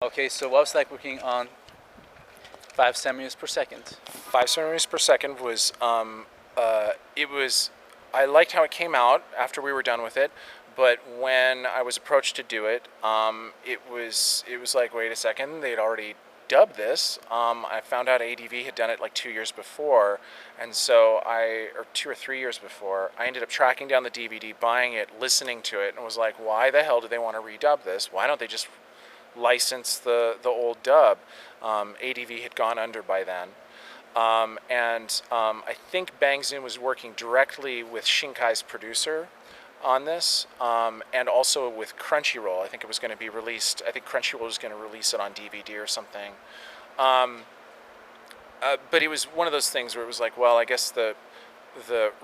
Okay, so what was like working on 5 centimeters per second? 5 centimeters per second was it was. I liked how it came out after we were done with it, but when I was approached to do it, it was like, wait a second, they'd already dubbed this. I found out ADV had done it like 2 years before, and so or 2 or 3 years before, I ended up tracking down the DVD, buying it, listening to it, and was like, why the hell do they want to redub this? Why don't they just license the old dub? ADV had gone under by then. I think Bang Zoom was working directly with Shinkai's producer on this, and also with Crunchyroll. I think it was going to be released. I think Crunchyroll was going to release it on DVD or something. Um, but it was one of those things where it was like, well, I guess the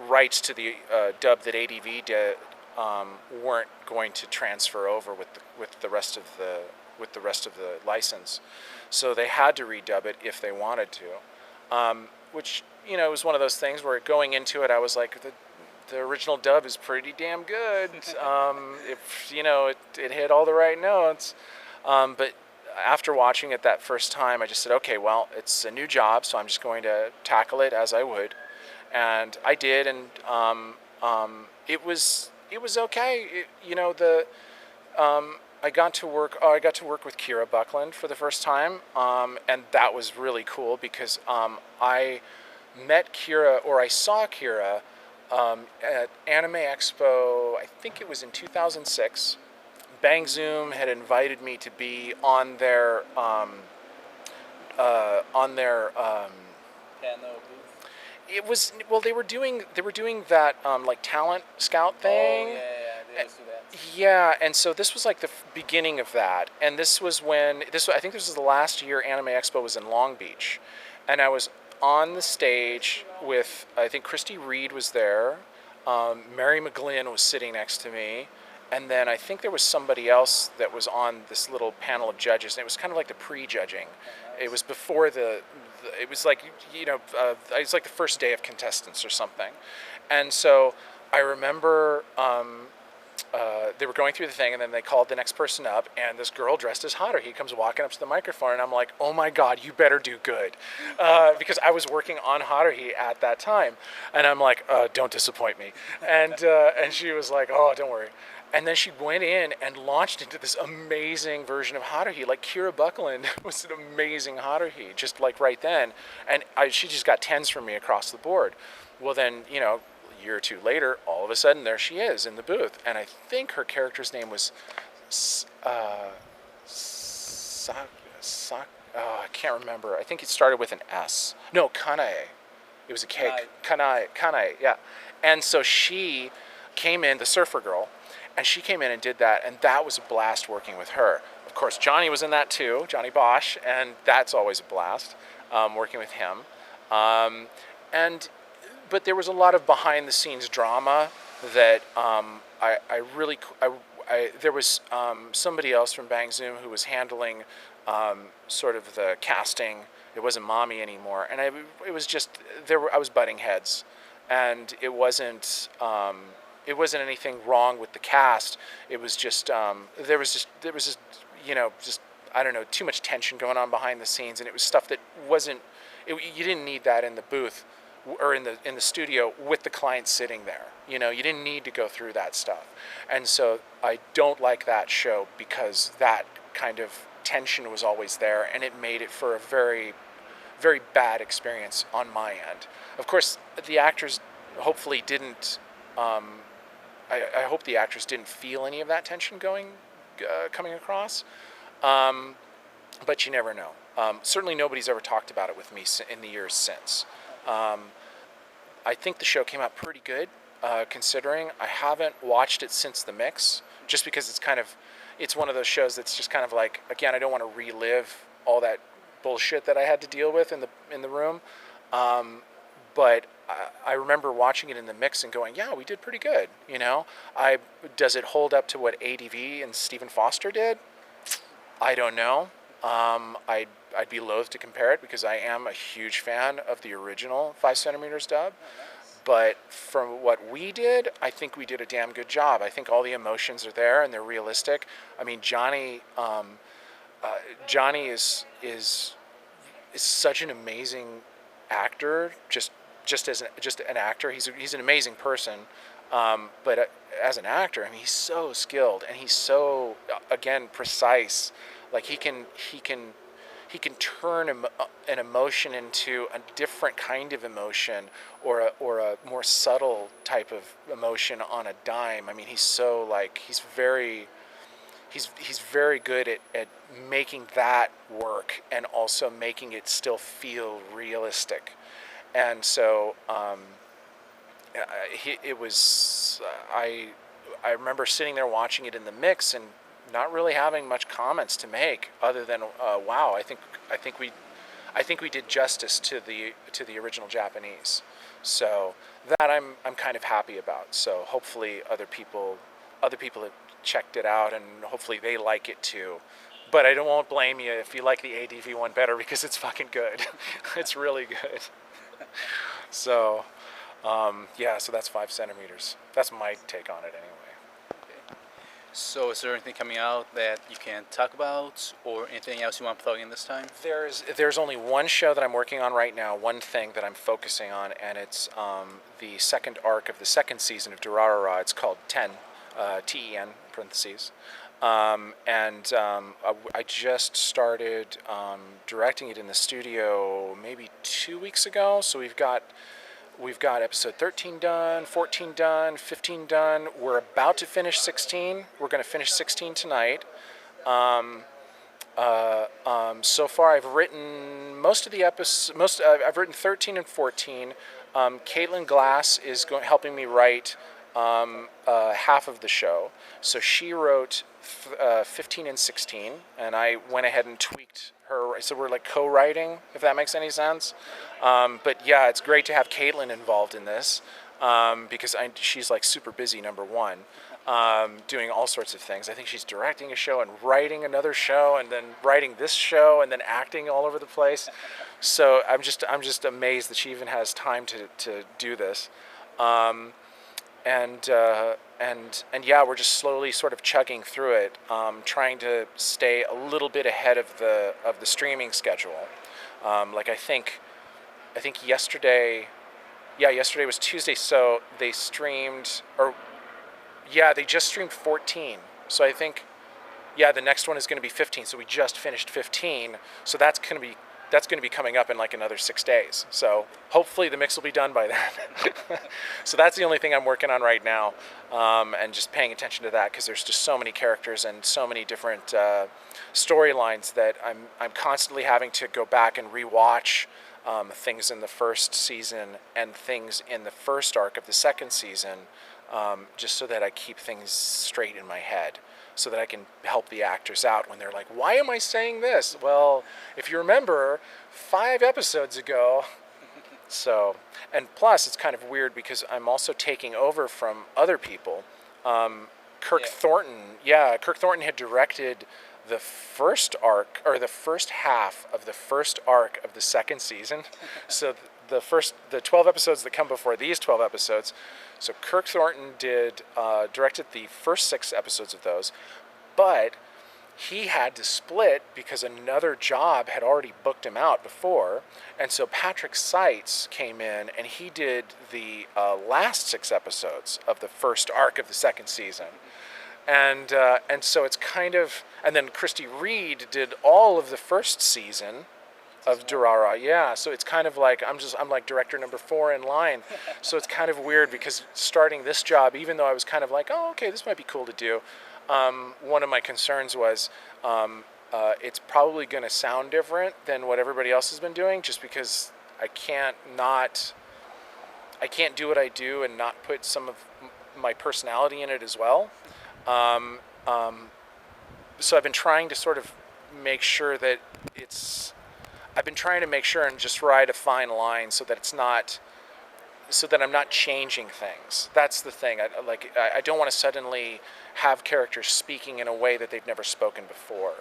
rights to the dub that ADV did weren't going to transfer over with the rest of the license, so they had to redub it if they wanted to. Which was one of those things where going into it, I was like, the original dub is pretty damn good. It hit all the right notes. But after watching it that first time, I just said, okay, well, it's a new job, so I'm just going to tackle it as I would, and I did, and it was okay. I got to work. I got to work with Kira Buckland for the first time, and that was really cool because I met Kira, or I saw Kira at Anime Expo. I think it was in 2006. Bang Zoom had invited me to be on their Piano booth. It was, well, they were doing that like talent scout thing. Oh yeah, they used to do that. Yeah, and so this was like the beginning of that, and this was when I think this was the last year Anime Expo was in Long Beach, and I was on the stage with, I think Christy Reed was there, Mary McGlynn was sitting next to me, and then I think there was somebody else that was on this little panel of judges, and it was kind of like the pre-judging. It was before it was like, it was like the first day of contestants or something, and so I remember they were going through the thing, and then they called the next person up, and this girl dressed as Haruhi comes walking up to the microphone, and I'm like, oh my god, you better do good, because I was working on Haruhi at that time, and I'm like, don't disappoint me, and she was like, oh, don't worry. And then she went in and launched into this amazing version of Haruhi. Like, Kira Buckland was an amazing Haruhi, just like right then. And she just got tens from me across the board. Well, then, a year or two later, all of a sudden, there she is in the booth. And I think her character's name was I can't remember. I think it started with an S. No, Kanae. It was a K. Kanae, yeah. And so she came in, the surfer girl, and she came in and did that, and that was a blast working with her. Of course, Johnny was in that too, Johnny Bosch, and that's always a blast, working with him. But there was a lot of behind-the-scenes drama that there was somebody else from Bang Zoom who was handling sort of the casting. It wasn't Mommy anymore, and it was just I was butting heads, and it wasn't anything wrong with the cast. It was just there was just I don't know, too much tension going on behind the scenes, and it was stuff that wasn't. You didn't need that in the booth or in the studio with the client sitting there. You didn't need to go through that stuff, and so I don't like that show because that kind of tension was always there, and it made it for a very, very bad experience on my end. Of course, the actors hopefully didn't. I hope the actors didn't feel any of that tension coming across, but you never know. Certainly, nobody's ever talked about it with me in the years since. I think the show came out pretty good, considering. I haven't watched it since the mix, just because it's one of those shows that's just kind of like, again, I don't want to relive all that bullshit that I had to deal with in the room. But I remember watching it in the mix and going, yeah, we did pretty good. Does it hold up to what ADV and Stephen Foster did? I don't know. I'd be loath to compare it because I am a huge fan of the original 5 centimeters dub. But from what we did, I think we did a damn good job. I think all the emotions are there and they're realistic. I mean, Johnny, Johnny is such an amazing actor. Just as just an actor, he's an amazing person. But as an actor, I mean, he's so skilled and he's so again precise. Like he can turn an emotion into a different kind of emotion, or a more subtle type of emotion on a dime. I mean, he's very good at making that work and also making it still feel realistic. And so it was I remember sitting there watching it in the mix and not really having much comments to make other than wow, I think we did justice to the original Japanese. So that I'm kind of happy about. So hopefully other people have checked it out and hopefully they like it too. But I won't blame you if you like the ADV one better because it's fucking good. It's really good. So yeah, so that's 5 centimeters. That's my take on it anyway. So is there anything coming out that you can talk about, or anything else you want to plug in this time? There's only one show that I'm working on right now, one thing that I'm focusing on, and it's the second arc of the second season of Durarara. It's called Ten, Ten parentheses. I just started directing it in the studio maybe 2 weeks ago. So we've got episode 13 done, 14 done, 15 done. We're about to finish 16. We're going to finish 16 tonight. So far, I've written most of the episodes. I've written 13 and 14. Caitlin Glass is helping me write half of the show. So she wrote 15 and 16, and I went ahead and tweaked her. So we're like co-writing, if that makes any sense. But yeah, it's great to have Caitlin involved in this because she's like super busy, number one, doing all sorts of things. I think she's directing a show and writing another show and then writing this show and then acting all over the place. So I'm just amazed that she even has time to do this. And yeah, we're just slowly sort of chugging through it, trying to stay a little bit ahead of the streaming schedule. Like I think yesterday was Tuesday, so they streamed, they just streamed 14. So I think, the next one is going to be 15. So we just finished 15. So that's going to be coming up in like another 6 days. So hopefully the mix will be done by then. So that's the only thing I'm working on right now, and just paying attention to that because there's just so many characters and so many different storylines that I'm constantly having to go back and rewatch things in the first season and things in the first arc of the second season, just so that I keep things straight in my head, so that I can help the actors out when they're like, why am I saying this? Well, if you remember 5 episodes ago. So, and plus it's kind of weird because I'm also taking over from other people. Kirk Thornton had directed the first arc, or the first half of the first arc of the second season. So the 12 episodes that come before these 12 episodes. So Kirk Thornton directed the first 6 episodes of those, but he had to split because another job had already booked him out before, and so Patrick Seitz came in and he did the last 6 episodes of the first arc of the second season. And so it's kind of, and then Christy Reed did all of the first season of Durara. Yeah, so it's kind of like I'm like director number 4 in line. So it's kind of weird because starting this job, even though I was kind of like, oh, okay, this might be cool to do, one of my concerns was it's probably going to sound different than what everybody else has been doing, just because I can't do what I do and not put some of my personality in it as well. So I've been trying to sort of make sure that I've been trying to make sure and just ride a fine line so that I'm not changing things. That's the thing. I don't want to suddenly have characters speaking in a way that they've never spoken before.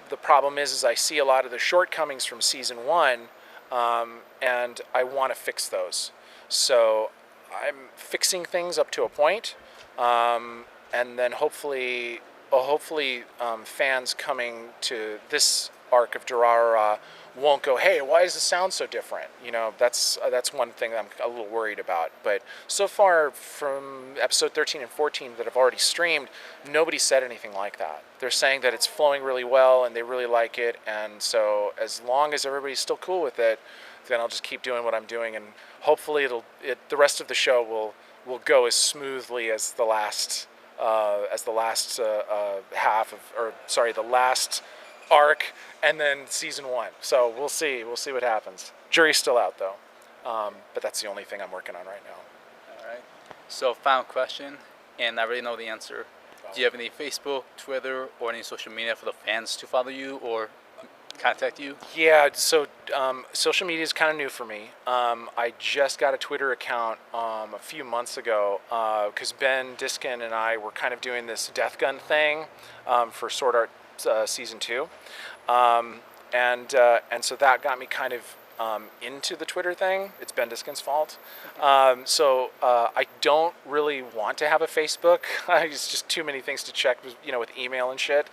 The problem is I see a lot of the shortcomings from season 1, and I want to fix those. So I'm fixing things up to a point, and then hopefully hopefully fans coming to this arc of Durarara won't go, hey, why does it sound so different? You know, that's one thing that I'm a little worried about. But so far from episode 13 and 14 that I've already streamed, nobody said anything like that. They're saying that it's flowing really well and they really like it. And so as long as everybody's still cool with it, then I'll just keep doing what I'm doing, and hopefully the rest of the show will go as smoothly as the last the last arc, and then season 1. So we'll see what happens. Jury's still out though, but that's the only thing I'm working on right now. All right. So final question, and I already know the answer. Do you have any Facebook, Twitter, or any social media for the fans to follow you or contact you? Yeah, so social media is kind of new for me. I just got a Twitter account a few months ago because Ben Diskin and I were kind of doing this Death Gun thing for Sword Art Season 2. And so that got me kind of into the Twitter thing. It's Ben Diskin's fault. So I don't really want to have a Facebook. It's just too many things to check, you know, with email and shit.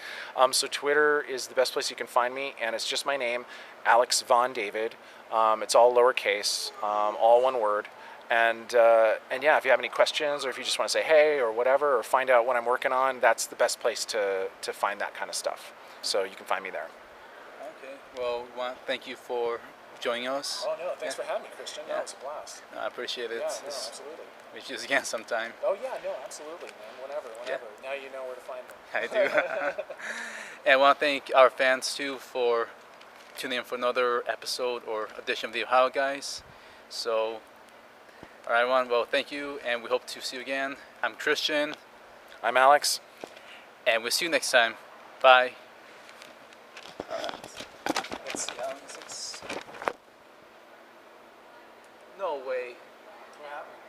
So Twitter is the best place you can find me, and it's just my name, Alex Von David. It's all lowercase, all one word. And yeah, if you have any questions, or if you just want to say hey or whatever, or find out what I'm working on, that's the best place to find that kind of stuff. So you can find me there. Okay. Well, thank you for joining us. Oh no, thanks for having me, Christian. Yeah. No, it's a blast. No, I appreciate it. Yeah, no, absolutely. We should do this again sometime. Oh yeah, no, absolutely, man. Whenever. Yeah. Now you know where to find me. I do. And I want to thank our fans too for tuning in for another episode or edition of the Ohio Guys. So, all right, everyone. Well, thank you, and we hope to see you again. I'm Christian, I'm Alex. and we'll see you next time. Bye. All right. Let's see. No way. What happened?